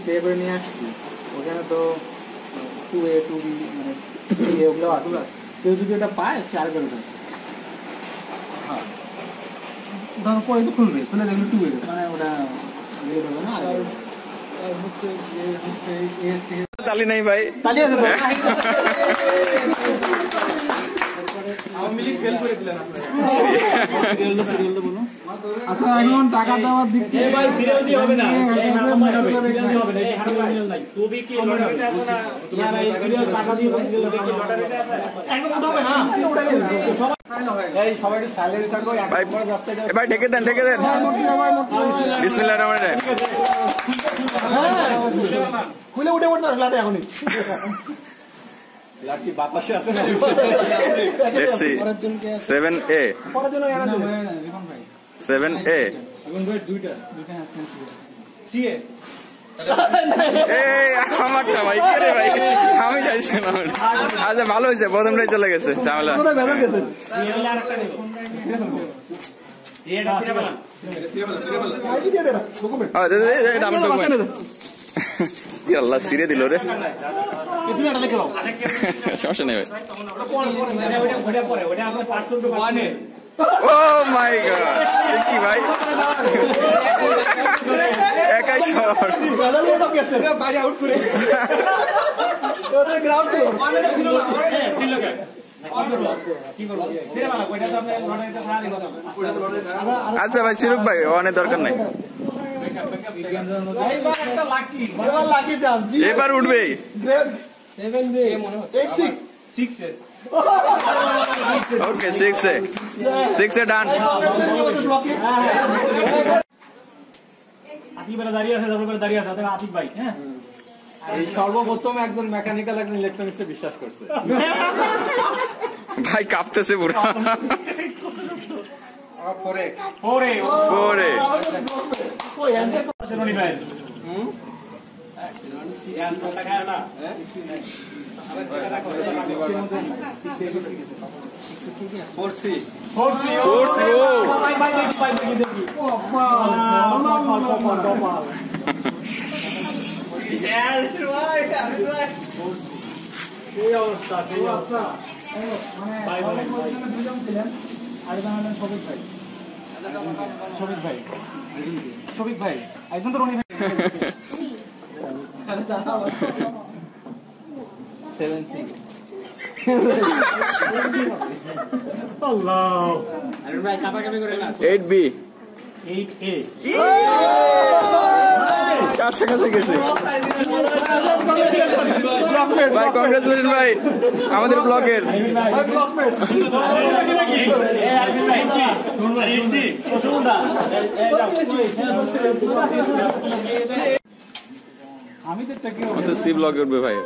Pay করে নিয়ে আসছি, ওখানে তো 2A 2B মানে ওগুলো আছে। কেউ যদি এটা পায় সে আর বেরোবে। হ্যাঁ, ধরো পরে তো খুলবে, খুলে দেখলো 2A মানে ওটা বের হবে না। আর হচ্ছে তালি নাই ভাই, তালি আছে ভাই। আওয়ামী লীগ ফেল করে দিলেন আপনারা। সিরিয়াল তো বলো। আচ্ছা এখন টাকা দেওয়ার দিক থেকে ভাই সিরিয়াল দিয়ে হবে না, এই হারাম হবে না, এই হারাম নাই। তুমি কি লটারিতে আছো না? ইয়ার এই সিরিয়াল টাকা দিয়ে সিরিয়াল কি লটারিতে আছে? একদম উঠাবে না, এই সবাইকে সাইলেন্ট থাকো, একবার রাস্তায় ভাই ঢেকে দেন, ঢেকে দেন। বিসমিল্লাহির রহমানির রহিম। খুলে উঠে পড়তে হবে লাটে এখনই। লাঠি বাতাসে আছে না? লেটস সি 7A 7A এখন ভাই দুইটা সিএ এই আমারটা ভাই, কে রে ভাই? আমি যাইছি না। আচ্ছা ভালো হয়েছে, প্রথমটাই চলে গেছে ঝামেলা। পুরো বেজার গেছে। সিরিয়াল আরেকটা নেব। এটা সিরিয়াল আইডি দিয়ে দে না ডকুমেন্ট। এটা আমি ডকুমেন্ট। আল্লাহ সিরে দিল রে। তুমি এটা লিখে দাও। সমস্যা নেই ভাই। ওটা পরে ওটা আপনার পার্সেন্ট টু ওয়ানে। ও মাই গড, কি ভাই একাই শট। বেজার লোক গেছে বাইরে আউট করে। ওটা গ্রাউন্ড ফ্লোর ওয়ানে ছিল না, ছিল কে কি করব সিনেমা কইটা তো আপনি লড়াইতে সারি কথা। আচ্ছা ভাই সিরুক ভাই ওয়ানে দরকার নাই, এইবার একটা লাকি, এবার লাকি চান্স জি এবার উঠবে। গ্রেড 7 এ 86 6 এ ওকে 6A 6A ডান। আতিক ভাই দাঁড়িয়ে আছে, তারপরে দাঁড়িয়ে আছে আতিক ভাই। হ্যাঁ, এই সর্বপ্রথম একজন মেকানিক্যাল একজন ইলেকট্রনিক্সে বিশ্বাস করছে। ভাই কাঁপতেছে পুরো। পরে 4A ওই অ্যানসার করছে রনি ভাই। অ্যানসার টাকা না 4C 4C ভাই ভাই দেখি এই অবস্থা ভাই ভাই দুজন ছিলেন, আরেকজন হলেন শফিক ভাই একজন তো রনি ভাই। 7C আল্লাহ আরে ভাই কাপাকাপি করে না। 8B 8A কাছাকাছি গেছে ভাই। কংগ্রেচুলেশন ভাই আমাদের ব্লকের। আমি তো টাকি আচ্ছা সি ব্লকে উঠবে ভাই।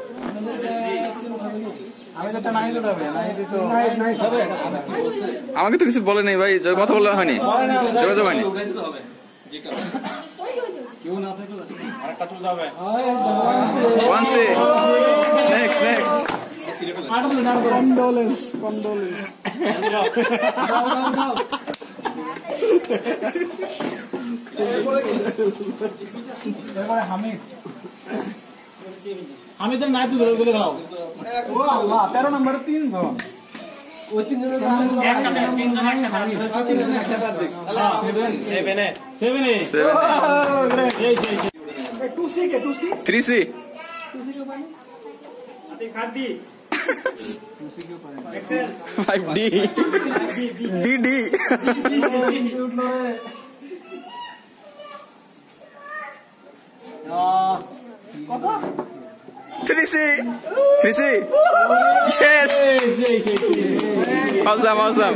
আমি তো নাই তো হবে নাই তো নাই হবে। আমাকে তো কিছু বলে নাই ভাই, কথা বলা হয়নি, যোগাযোগ হয়নি। কেউ না থাকলে আরেকটা তুলতে হবে। 1C নেক্সট কন্ডোলেন্স এবারে হামিদের নাই তো ধরে বলে দাও। ও আল্লাহ 13 নম্বরে 3 জন, ওই 3 জনের একসাথে 3 জন একসাথে 7A এই 2C কে 2C 3C Atik khadi 2C কে পারে 5D DD উঠলো রে। 3C yes awesome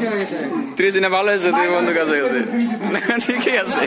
3C না ভালো হয়েছে, তুই বন্ধু কাছে গেছে ঠিকই আছে।